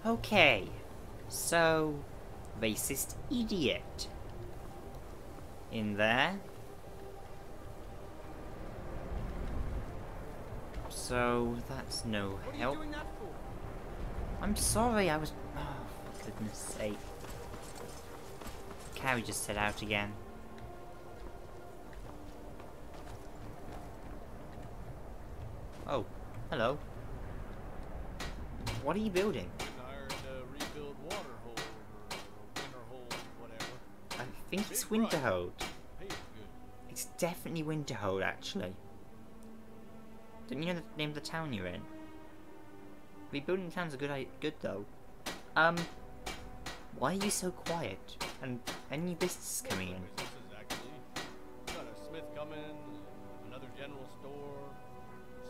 Okay, so racist idiot in there. So that's no help. What are you doing that for? I'm sorry, I was. Oh, for goodness sake! Carriages set out again. Oh, hello. What are you building? Hired to rebuild Waterhold or Winterhold, whatever. I think it's Big price. Winterhold. Pays good. It's definitely Winterhold, actually. Don't you know the name of the town you're in? Rebuilding the town's a good though. Why are you so quiet? And any business coming in? Businesses, actually. Got a smith coming, another general store,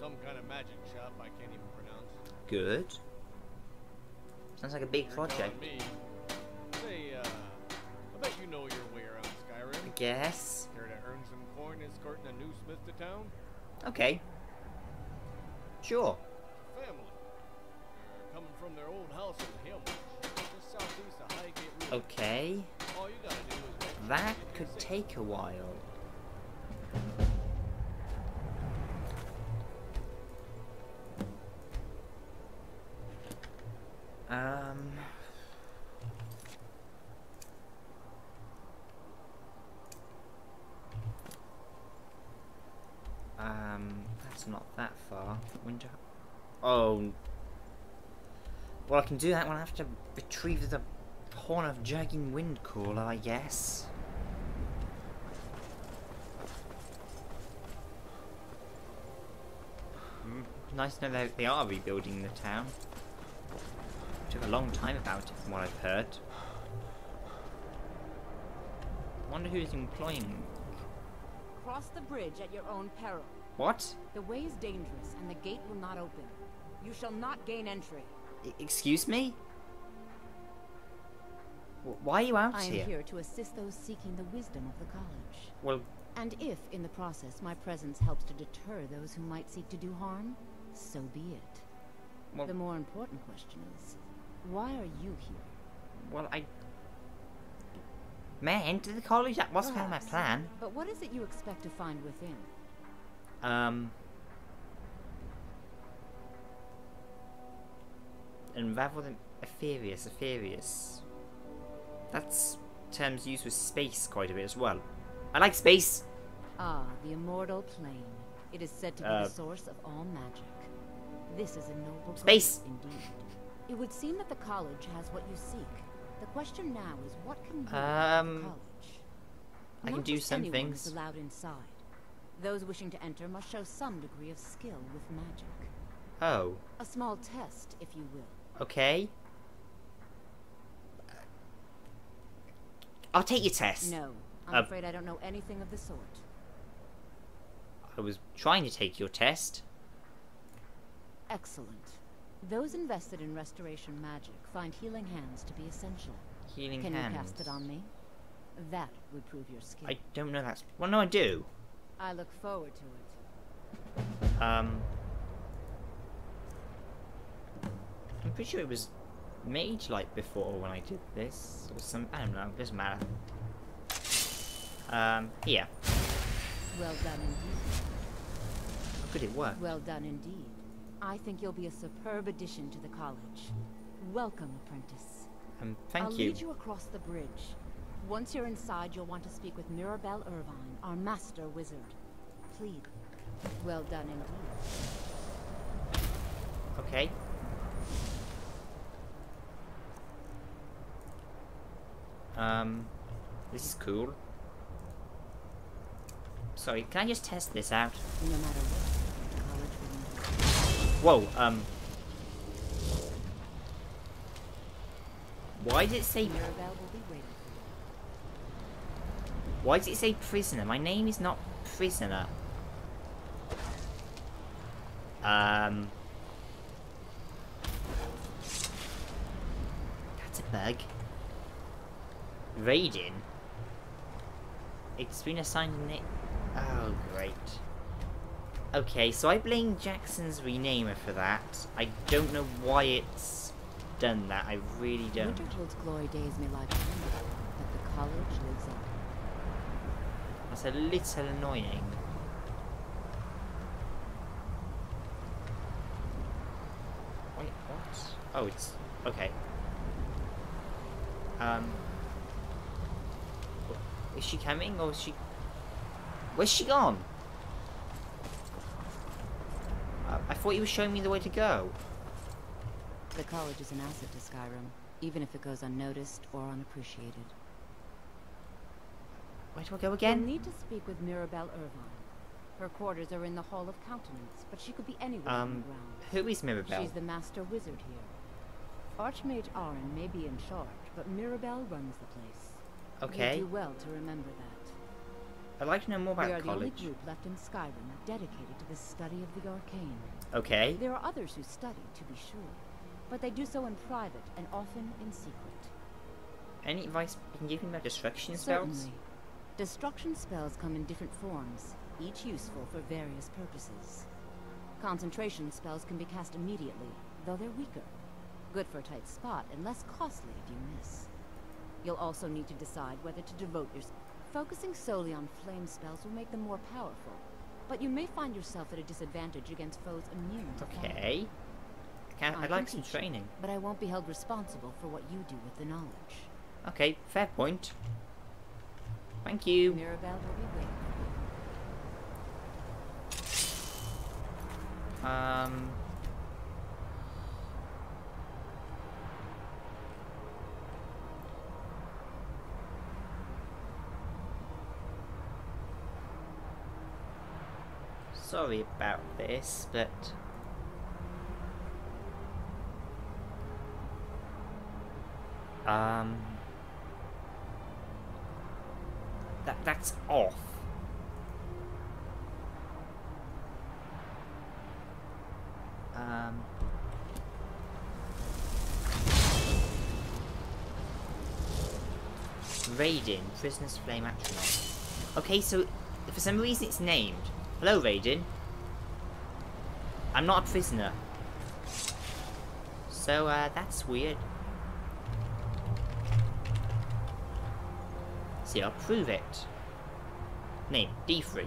some kind of magic shop I can't even pronounce. Good. Sounds like a big You're telling project. me. Say, I bet you know your way around Skyrim. I guess. Care to earn some coin escorting a new smith to town? Okay. Sure. Family. They're coming from their old house in Hillmarsh, just southeast of Highgate Road. Okay. All you gotta do is make That sure you could get take a while. That's not that far. Winter. Oh. Well, I can do that when I have to retrieve the horn of Dragging Windcaller, I guess. Nice to know that they are rebuilding the town. Took a long time about it, from what I've heard. Wonder who's employing. Cross the bridge at your own peril. What? The way is dangerous, and the gate will not open. You shall not gain entry. Excuse me? Why are you out I am here? here to assist those seeking the wisdom of the college. Well, And if, in the process, my presence helps to deter those who might seek to do harm, so be it. well, The more important question is, why are you here? well, May I enter the college? That was kind of my Perhaps. plan. But what is it you expect to find within? And rather than ethereal. That's terms used with space quite a bit as well. I like space. Ah, the immortal plane. It is said to be the source of all magic. This is a noble Space. purpose indeed. It would seem that the college has what you seek. The question now is, what can you do with the college? I can Not do just some anyone things. is allowed inside. Those wishing to enter must show some degree of skill with magic. Oh, A small test, if you will. okay. I'll take your test. No, I'm afraid I don't know anything of the sort. I was trying to take your test. Excellent. Those invested in restoration magic find healing hands to be essential. Healing Can hands. you cast it on me? That would prove your skill. I don't know that's... Well, no, I do. I look forward to it. I'm pretty sure it was mage-like before when I did this. Or some... I don't know, it doesn't matter. Here. Well done indeed. How could it work? Well done indeed. I think you'll be a superb addition to the college. Welcome, apprentice. Thank I'll you. lead you across the bridge. Once you're inside, you'll want to speak with Mirabelle Irvine, our master wizard. Please. Well done indeed. Okay. This is cool. Sorry, can I just test this out? No matter what, the college will need. Whoa, why did it say... Mirabelle will be waiting for you. Why does it say prisoner? My name is not prisoner. That's a bug. Raiden. It's been assigned a name. Oh, great. Okay, so I blame Jackson's renamer for that. I don't know why it's done that. I really don't. Winterhold's glory days may lie behind it, but the college lives on. That's a little annoying. Wait, what? Oh, it's okay. Is she coming or is she? Where's she gone? I thought you were showing me the way to go. The college is an asset to Skyrim, even if it goes unnoticed or unappreciated. Where do I go again? You'll need to speak with Mirabelle Irvine. Her quarters are in the Hall of Countenance, but she could be anywhere on the ground. Who is Mirabelle? She's the master wizard here. Archmage Aaron may be in charge, but Mirabelle runs the place. Okay. You do well to remember that. I'd like to know more about We are the only college. group left in Skyrim dedicated to the study of the arcane. Okay. There are others who study, to be sure, but they do so in private and often in secret. Any advice you can give me about destruction spells? Certainly. Destruction spells come in different forms, each useful for various purposes. Concentration spells can be cast immediately, though they're weaker. Good for a tight spot and less costly if you miss. You'll also need to decide whether to devote yourself. Focusing solely on flame spells will make them more powerful, but you may find yourself at a disadvantage against foes immune to fire. Okay. I'd like some training. But I won't be held responsible for what you do with the knowledge. Okay, fair point. Thank you. Mirabelle will be waiting. Sorry about this, but that's off. Raiden, Prisoner's Flame Atronach. Okay, so for some reason it's named. Hello, Raiden. I'm not a prisoner. So, that's weird. See, I'll prove it. Name, D3.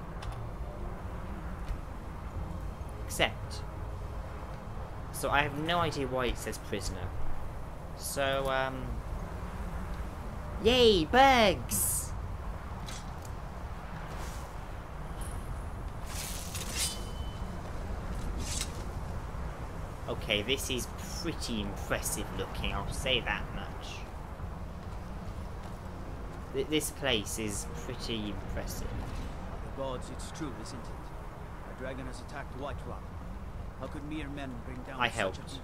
Accept. So I have no idea why it says prisoner. So, yay, bugs! Okay, this is pretty impressive looking, I'll say that much. This place is pretty impressive. The gods, it's true, isn't it? A dragon has attacked White Rock. How could mere men bring down such helped. a beast?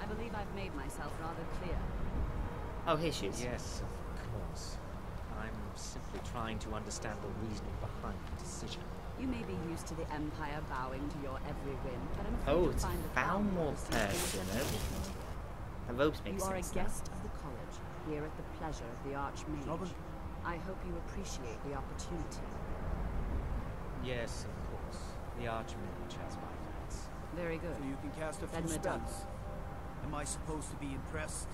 I believe I've made myself rather clear. Oh, here she is. Yes, of course. I'm simply trying to understand the reasoning behind the decision. You may be used to the Empire bowing to your every whim, but I'm afraid Oh, you'll it's a find the Falmore person. The robes make You are a sense now. guest of the college, here at the pleasure of the Archmage. Robin? I hope you appreciate the opportunity. Yes, of course. The Archmage has my thanks. Very good. So you can cast a Then few we're done. spells. Am I supposed to be impressed?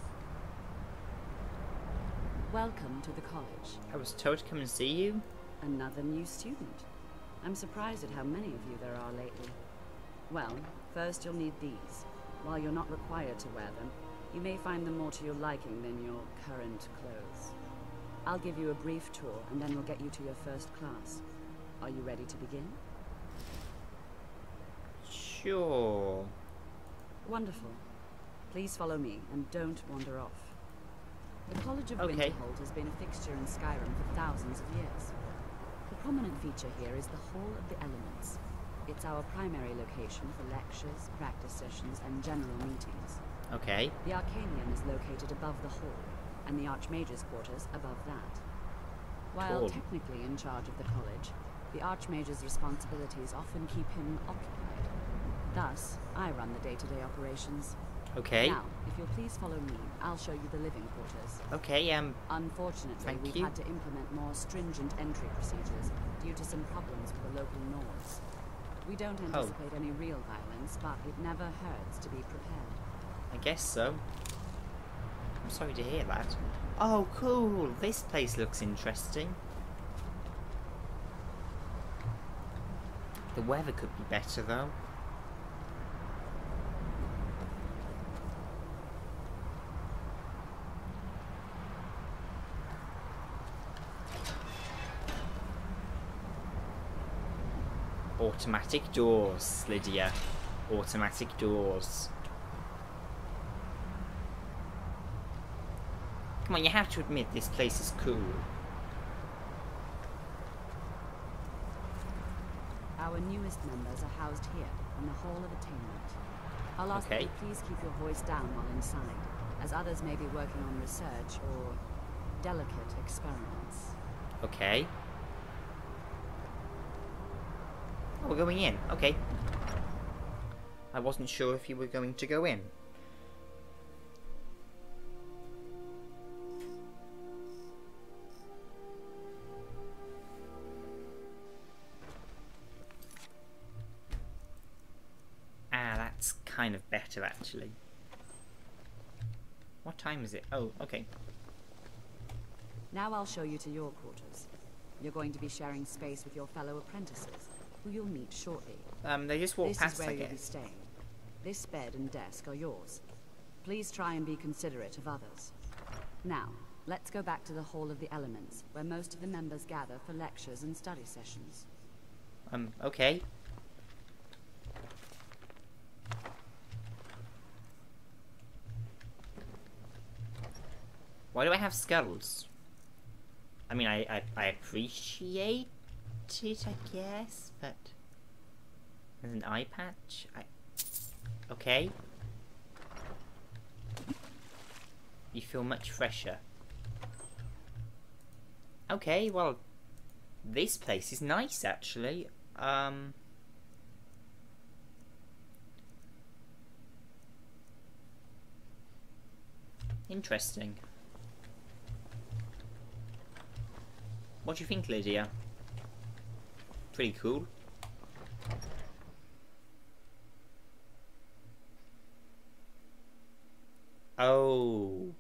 Welcome to the college. I was told to come and see you. Another new student. I'm surprised at how many of you there are lately. Well, first you'll need these. While you're not required to wear them, you may find them more to your liking than your current clothes. I'll give you a brief tour, and then we'll get you to your first class. Are you ready to begin? Sure. Wonderful. Please follow me, and don't wander off. The College of Okay. Winterhold has been a fixture in Skyrim for thousands of years. The prominent feature here is the Hall of the Elements. It's our primary location for lectures, practice sessions, and general meetings. Okay. The Arcanium is located above the hall, and the Archmage's quarters above that. While Cool. technically in charge of the college, the Archmage's responsibilities often keep him occupied. Thus, I run the day-to-day operations. Okay. Now, if you'll please follow me, I'll show you the living quarters. Okay, Unfortunately, Thank we've you. had to implement more stringent entry procedures due to some problems with the local Nords. We don't anticipate any real violence, but it never hurts to be prepared. I guess so. I'm sorry to hear that. Oh, cool. This place looks interesting. The weather could be better, though. Automatic doors, Lydia. Automatic doors. Come on, you have to admit this place is cool. Our newest members are housed here, in the Hall of Attainment. I'll ask that you please keep your voice down while inside, as others may be working on research or delicate experiments. Okay. Oh, we're going in. Okay. I wasn't sure if you were going to go in. That's kind of better, actually. What time is it? Oh, okay. Now I'll show you to your quarters. You're going to be sharing space with your fellow apprentices, who you'll meet shortly. They just walk past, This is where I you'll be guess. staying. This bed and desk are yours. Please try and be considerate of others. Now, let's go back to the Hall of the Elements, where most of the members gather for lectures and study sessions. Okay. Why do I have skulls? I mean, I appreciate it, I guess, but... There's an eye patch? Okay. You feel much fresher. Okay, well... This place is nice, actually. Interesting. What do you think, Lydia? Pretty cool. Oh.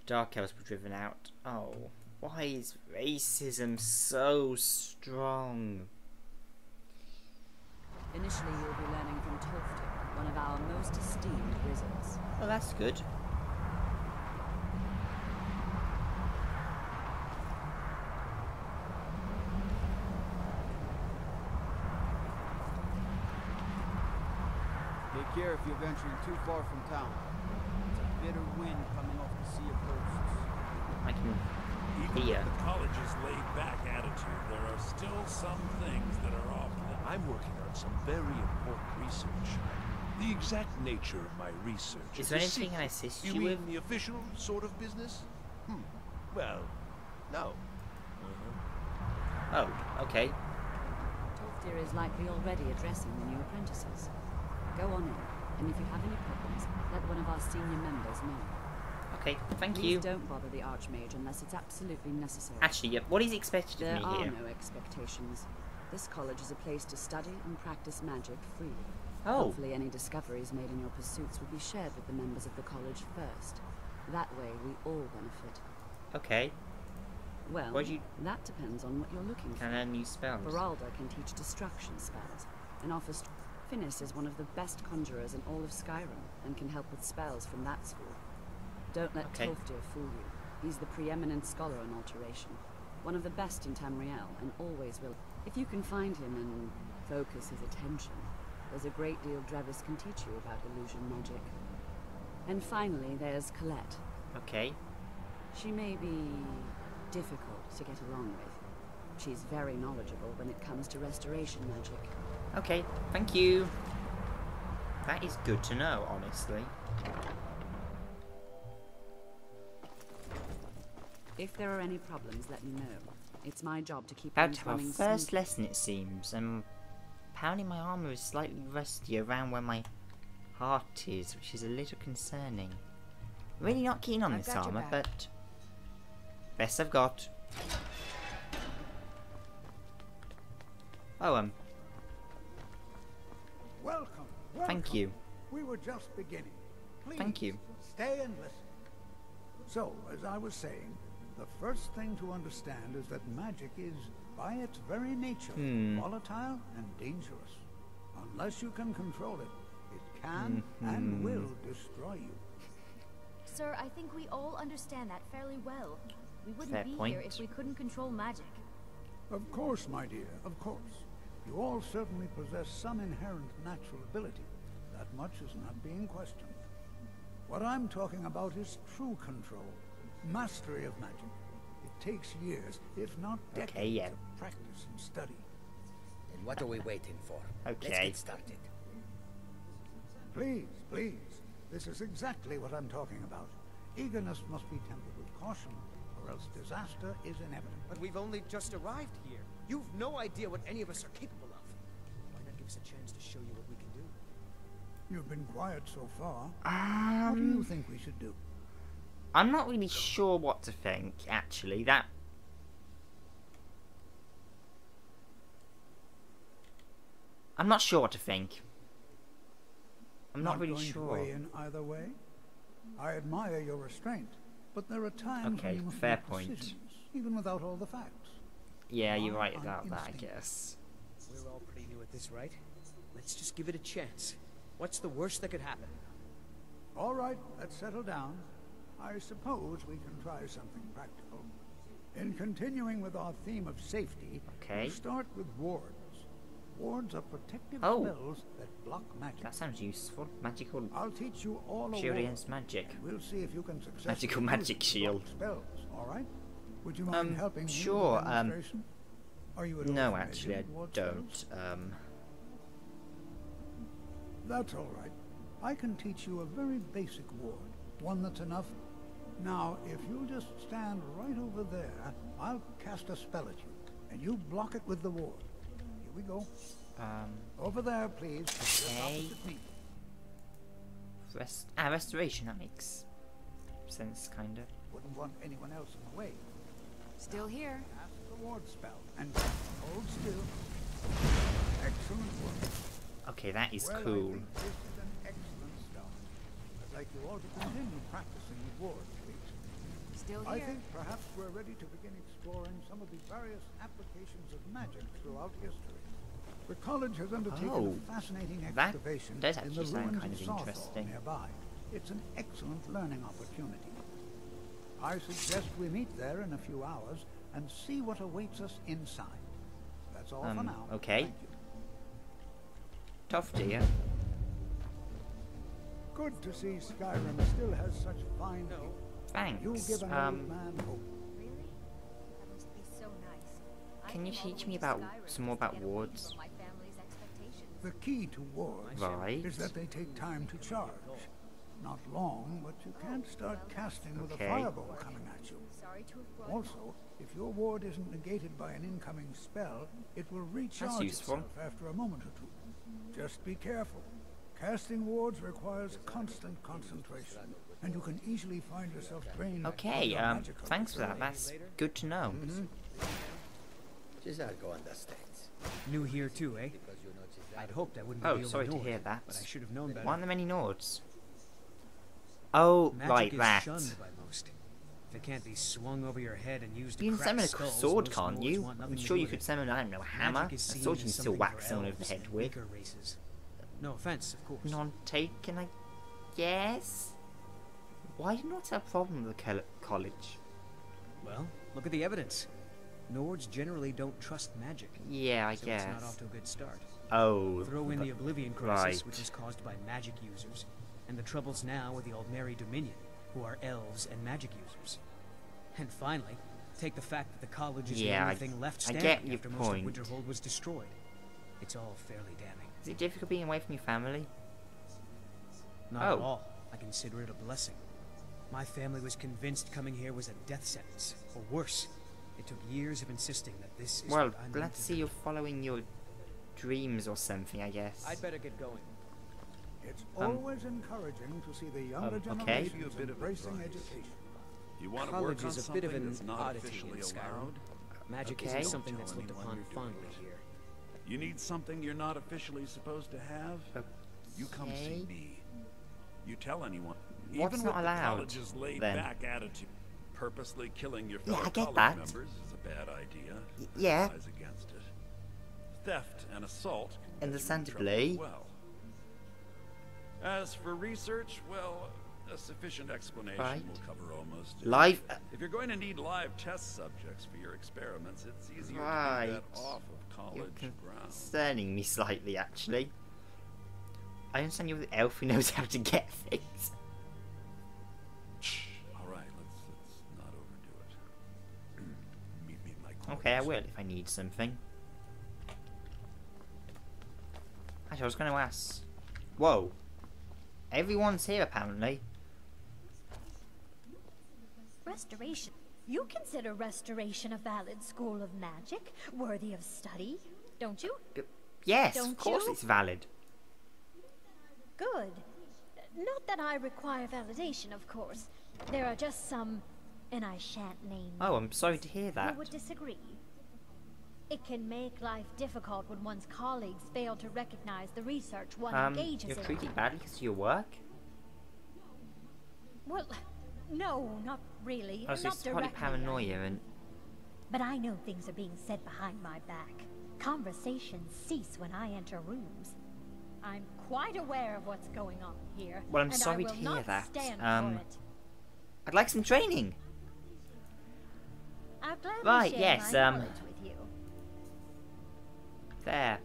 Dark elves were driven out. Oh. Why is racism so strong? Initially, you'll be learning from Tolfdir, one of our most esteemed wizards. Oh, that's good. Take care if you're venturing too far from town. It's a bitter wind coming off the Sea of Ghosts. I can Even hear. with the college's laid-back attitude, there are still some things that are off. I'm working on some very important research. The exact nature of my research Is there anything I assist you mean with? the official sort of business? Well, no. Oh, okay. Tolfdir is likely already addressing the new apprentices. Go on in, and if you have any problems, let one of our senior members know. Okay, thank Please you. don't bother the Archmage unless it's absolutely necessary. Actually, yeah, what is expected There of me are here? no expectations. This college is a place to study and practice magic freely. Oh. Hopefully any discoveries made in your pursuits will be shared with the members of the college first. That way we all benefit. Okay. Well, What do you- that depends on what you're looking Can I for. learn new spells? Baralda can teach destruction spells, and offers... Finis is one of the best conjurers in all of Skyrim, and can help with spells from that school. Don't let Okay. Tolfdir fool you. He's the preeminent scholar in alteration. One of the best in Tamriel, and always will. If you can find him and focus his attention, there's a great deal Drevis can teach you about illusion magic. And finally, there's Colette. Okay. She may be difficult to get along with. She's very knowledgeable when it comes to restoration magic. Okay, thank you. That is good to know, honestly. If there are any problems, let me know. It's my job to keep About things to have our running first smoothly. lesson, it seems. Apparently my armour is slightly rusty around where my heart is, which is a little concerning. Really not keen on I've this got your armour, back. but... Best I've got. Oh, Welcome. thank you. We were just beginning. Thank you. Stay and listen. So, as I was saying, the first thing to understand is that magic is, by its very nature, volatile and dangerous. Unless you can control it, it can and will destroy you. Sir, I think we all understand that fairly well. We wouldn't Fair be point. here if we couldn't control magic. Of course, my dear, of course. You all certainly possess some inherent natural ability. That much is not being questioned. What I'm talking about is true control, mastery of magic. It takes years, if not decades, of practice and study. And what are we waiting for? Let's Okay. get started. Please, please. This is exactly what I'm talking about. Eagerness must be tempered with caution, or else disaster is inevitable. But we've only just arrived here. You've no idea what any of us are capable of. Why not give us a chance to show you what we can do? You've been quiet so far. What do you think we should do? I'm not really sure what to think, actually. I'm not sure what to think. I'm not really going sure. To weigh in either way. I admire your restraint, but there are times when you must fair make point. decisions, even without all the facts. Yeah, you're right On about that, I instinct. guess. We're all pretty new at this, right? Let's just give it a chance. What's the worst that could happen? All right, let's settle down. I suppose we can try something practical. In continuing with our theme of safety, we'll start with wards. Wards are protective spells that block magic. That sounds useful. Magical. I'll teach you all a shield ward. against magic. We'll see if you can successfully Magical use magic block shield. spells. All right? Would you mind helping me sure. with the demonstration? Are you at all No, familiar actually, I with ward don't. spells? That's all right. I can teach you a very basic ward, one that's enough. Now, if you'll just stand right over there, I'll cast a spell at you, and you block it with the ward. Here we go. Over there, please. Just opposite me. Restoration. That makes sense, kinda. Wouldn't want anyone else in the way. Still here. Cast the ward spell, and hold still. Excellent work. Okay, that is Well, cool. I think this is an excellent start. I'd like you all to continue practicing with wards, please. Still here. I think perhaps we're ready to begin exploring some of the various applications of magic throughout history. The college has undertaken a fascinating excavation does in actually the sound ruins kind of of Sawthorn interesting. nearby. It's an excellent learning opportunity. I suggest we meet there in a few hours and see what awaits us inside. That's all for now. Okay. Thank you. Tough, dear. Good to see Skyrim still has such fine people. Thanks. You'll give an old man hope. Really? That must be so nice. Can you teach me about some more about wards? My family's expectations. The key to wards Right. is that they take time to charge. Not long, but you can't start casting with a Okay. fireball coming at you. Sorry to have brought Also, if your ward isn't negated by an incoming spell, it will recharge useful. itself after a moment or two. Just be careful. Casting wards requires constant concentration, and you can easily find yourself drained. Okay, of your magical thanks for that. reserves. That's good to know. Gisargo understands. New here too, eh? I'd hoped I wouldn't be Oh, able sorry to to know hear it, that. but I should have known better. Why aren't there many Nords? Oh, Magic right, is that. shunned by most. If it can't be swung over your head and used to You can crack summon a skulls, sword, most can't Nords you? want I'm nothing to sure do you with could it. summon, I don't know, a hammer. Magic A is seen sword you as can still something whack for someone over the elves head and with. weaker races. No offense, of course. Non-taken, I guess? Why do you not have a problem with the college? Well, look at the evidence. Nords generally don't trust magic. Yeah, I so guess. it's not off to a good start. Oh. Throw in the Oblivion Crisis, right. which is caused by magic users, and the troubles now with the Aldmeri Dominion, who are elves and magic users. And finally, take the fact that the college is the only thing left I standing get your after point. most of Winterhold was destroyed. It's all fairly damning. Is it difficult being away from your family? Not at all. I consider it a blessing. My family was convinced coming here was a death sentence, or worse. It took years of insisting that this is Well, what I'm meant let's to see do. you're following your dreams or something, I guess. I'd better get going. It's always encouraging to see the younger generations embracing education. You want to College work on is a bit of something an that's not oddity officially in Skyrim. allowed? Magic Okay. isn't something that's Don't looked tell upon anyone you're doing fondly here. You need something you're not officially supposed to have? You come see Okay. me. you tell anyone. What's Even not with allowed, the college's then? laid-back attitude, purposely killing your Yeah, fellow I get college that. members is a bad idea. Yeah. Advise against it. Theft and assault can get you in trouble Understandably. as well. As for research, well, a sufficient explanation Right. will cover almost Live. If you're going to need live test subjects for your experiments, it's easier Right. to do that off of college grounds. Concerning me slightly, actually. I understand you're the elf who knows how to get things. All right, let's not overdo it. Meet me in my quarters. Okay, I will if I need something. Actually, I was going to ask. Whoa. Everyone's here, apparently. Restoration. You consider restoration a valid school of magic, worthy of study, don't you? Yes, Don't of course you? it's valid. Good. Not that I require validation, of course. There are just some, and I shan't name Oh, I'm sorry to hear that. who would disagree. It can make life difficult when one's colleagues fail to recognize the research one engages You're in. treated badly because of your work? Well, no, not really. Oh, so not it's probably directly. paranoia and... But I know things are being said behind my back. Conversations cease when I enter rooms. I'm quite aware of what's going on here. Well, I'm and sorry I to will hear not that. stand for it. I'd like some training. I'll gladly Right, share yes, my knowledge with you. There.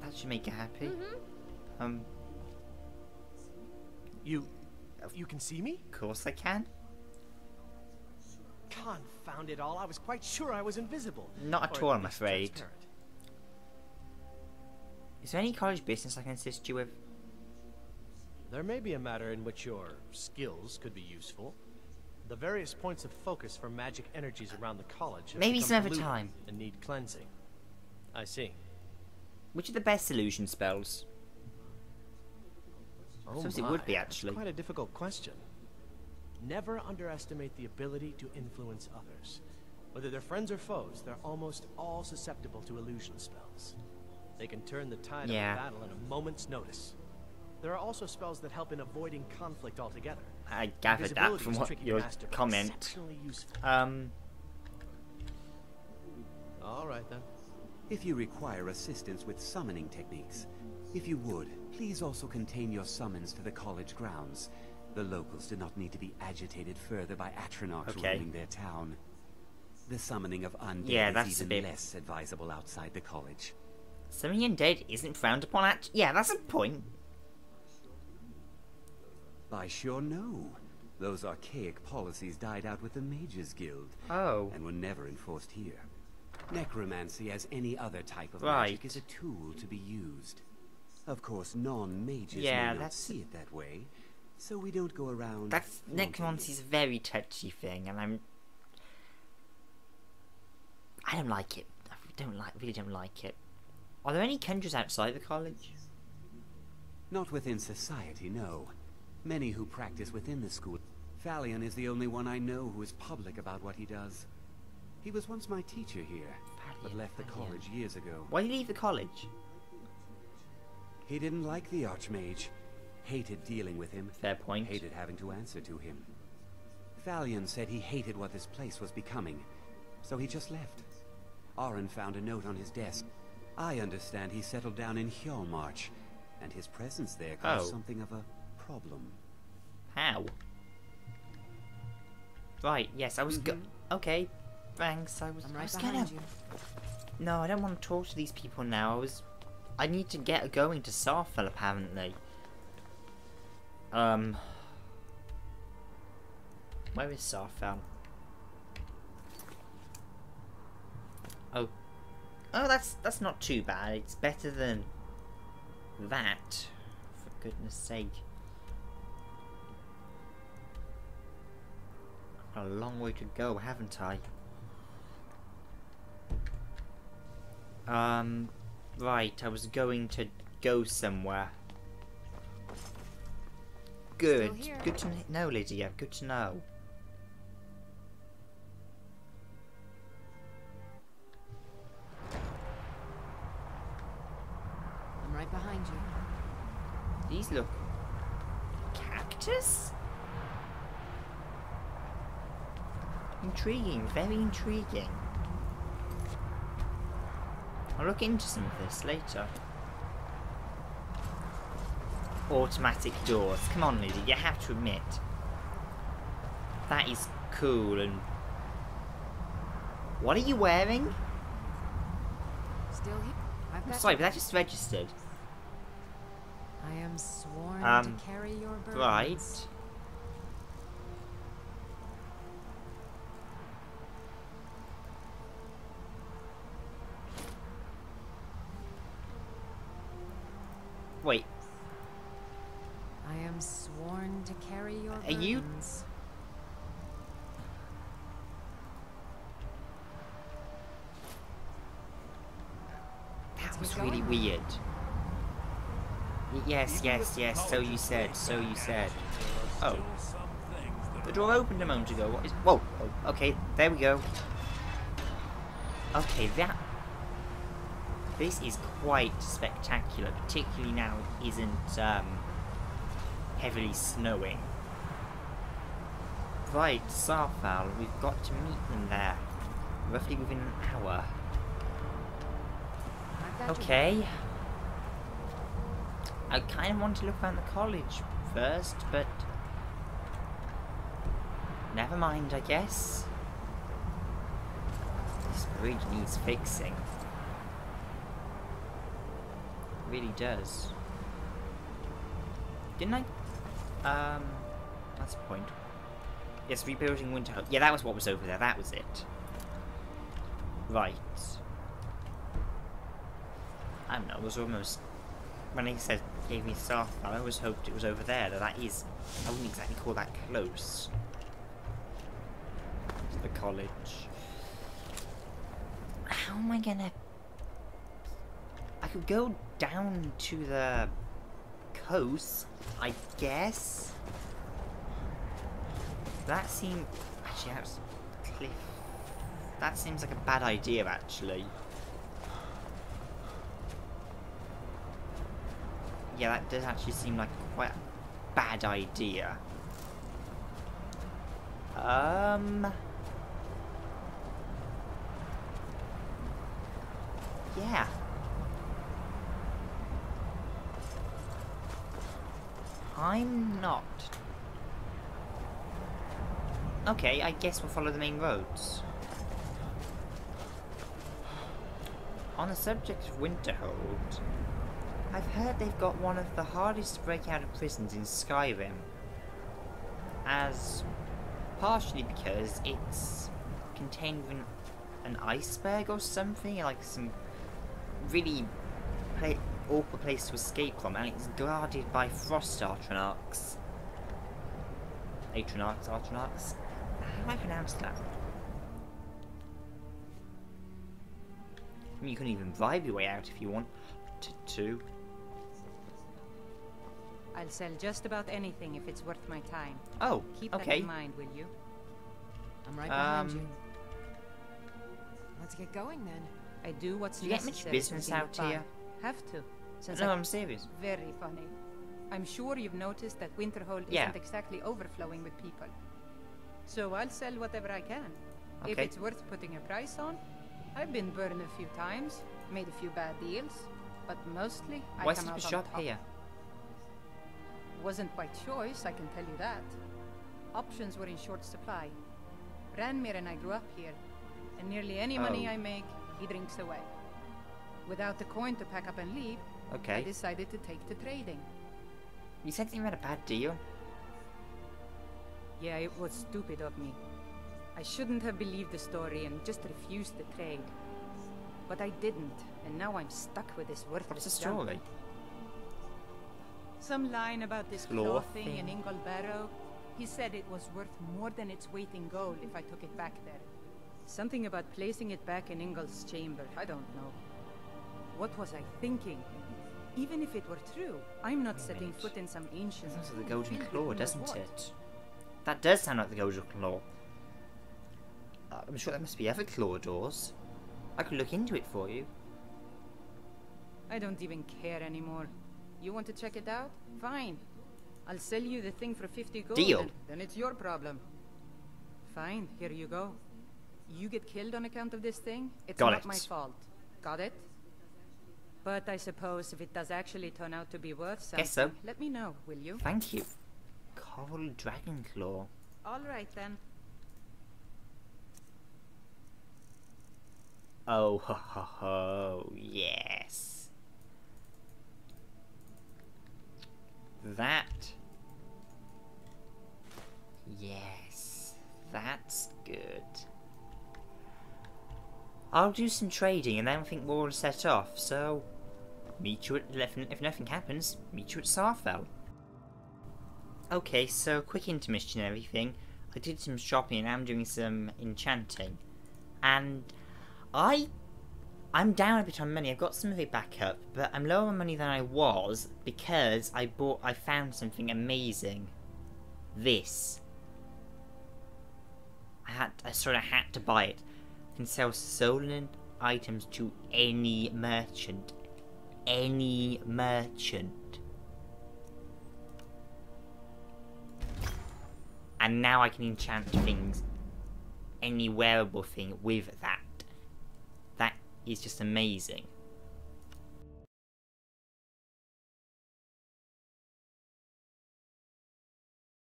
That should make you happy. You can see me? Of course I can. Confound it all, I was quite sure I was invisible. Not at Or all, I'm least afraid. transparent. Is there any college business I can assist you with? There may be a matter in which your skills could be useful. The various points of focus for magic energies around the college have Maybe become some other polluted time. and need cleansing. I see. Which are the best illusion spells? Oh Suppose it my, would be, that's actually. quite a difficult question. Never underestimate the ability to influence others. Whether they're friends or foes, they're almost all susceptible to illusion spells. They can turn the tide Yeah. of a battle in a moment's notice. There are also spells that help in avoiding conflict altogether. I gathered that Invisibility from is what tricky to your master, but comment. exceptionally useful. All right then. If you require assistance with summoning techniques, if you would, please also contain your summons to the college grounds. The locals do not need to be agitated further by Atronachs Okay. ruling their town. The summoning of undead Yeah, that's is a even bit- less advisable outside the college. Summoning undead isn't frowned upon at... Yeah, that's a point. I sure know. Those archaic policies died out with the Mages Guild. Oh. And were never enforced here. Necromancy, as any other type of Right. magic, is a tool to be used. Of course, non-mages Yeah, may not that's- see it that way, so we don't go around... That's... flaunting Necromancy's a very touchy thing, and I don't like it. I really don't like it. Are there any countries outside the college? Not within society, no. Many who practice within the school. Phalion is the only one I know who is public about what he does. He was once my teacher here, but left the college years ago. Why did he leave the college? He didn't like the Archmage. Hated dealing with him. Fair point. Hated having to answer to him. Phalion said he hated what this place was becoming, so he just left. Arin found a note on his desk. I understand he settled down in Hjalmarch, and his presence there caused something of a problem. How? Right, yes, I was okay, thanks, I was right gonna... behind you. No, I don't want to talk to these people now, I need to get going to Sarfell, apparently. Where is Sarfell? Oh, that's not too bad. It's better than that. For goodness sake. Got a long way to go, haven't I? Right, I was going to go somewhere. Good. Good to know, Lydia. Good to know. I'm right behind you. These look... cactus? Intriguing, very intriguing. I'll look into some of this later. Automatic doors. Come on, Lily, you have to admit. That is cool and... What are you wearing? Still here? I've got Sorry, but that just registered. I am sworn to carry your burdens. Right. Wait. I am sworn to carry your burdens. Are you? That was really weird. Yes, yes, yes, so you said, so you said. Oh. The door opened a moment ago. What is... Whoa. Oh, okay, there we go. Okay, that... This is quite spectacular, particularly now it isn't, heavily snowing. Right, Starfowl, we've got to meet them there. Roughly within an hour. Okay. I kind of want to look around the college first, but... Never mind, I guess. This bridge needs fixing. It really does. Didn't I? That's the point. Yes, rebuilding Winterhold. Yeah, that was what was over there. That was it. Right. I don't know, it was almost... When he said, gave me Starfall, I always hoped it was over there. That is... I wouldn't exactly call that close. To the college. How am I gonna... I could go down to the coast, I guess. That seems... Actually, that was cliff. That seems like a bad idea, actually. Yeah, that does actually seem like quite a bad idea. Yeah. I'm not. Okay, I guess we'll follow the main roads. On the subject of Winterhold, I've heard they've got one of the hardest to break out of prisons in Skyrim. As partially because it's contained within an iceberg or something, like some really awkward place to escape from, and it's guarded by frost Atronachs. Atronachs? How do I pronounce that? I mean, you can even bribe your way out if you want to. I'll sell just about anything if it's worth my time. Oh, Keep okay. that in mind, will you? I'm right behind you. Let's get going then. I do what's Do you get necessary. much business out here? Have to. Since No, I'm serious. Very funny. I'm sure you've noticed that Winterhold isn't exactly overflowing with people. So I'll sell whatever I can. Okay. If it's worth putting a price on, I've been burned a few times, made a few bad deals, but mostly I Why come keep out a on shop top. here? Wasn't by choice, I can tell you that. Options were in short supply. Ranmir and I grew up here, and nearly any money I make, he drinks away. Without the coin to pack up and leave, I decided to take to trading. You said you had a bad deal? Yeah, it was stupid of me. I shouldn't have believed the story and just refused the trade. But I didn't, and now I'm stuck with this worthless What's the junk. story? Some line about this Claw claw thing in Ingle Barrow. He said it was worth more than its weight in gold if I took it back there. Something about placing it back in Ingle's chamber, I don't know. What was I thinking? Even if it were true, I'm not setting foot in some ancient... Sounds like the Golden Claw, doesn't it? That does sound like the Golden Claw. I'm sure there must be other claw doors. I could look into it for you. I don't even care anymore. You want to check it out? Fine. I'll sell you the thing for 50 gold. Deal. Then it's your problem. Fine, here you go. You get killed on account of this thing? It's not my fault. Got it? But I suppose if it does actually turn out to be worth something, Guess so. Let me know, will you? Thank you. Cowl Dragonclaw. Alright then. Oh ho ho ho, yes. That. Yes, that's good. I'll do some trading and then I think we're all set off, so meet you at, if nothing happens, meet you at Sarfell. Okay, so quick intermission and everything. I did some shopping and I'm doing some enchanting. And I'm down a bit on money. I've got some of it back up, but I'm lower on money than I was because I found something amazing. This. I sort of had to buy it. I can sell stolen items to any merchant. Any merchant. And now I can enchant things. Any wearable thing with that. That is just amazing.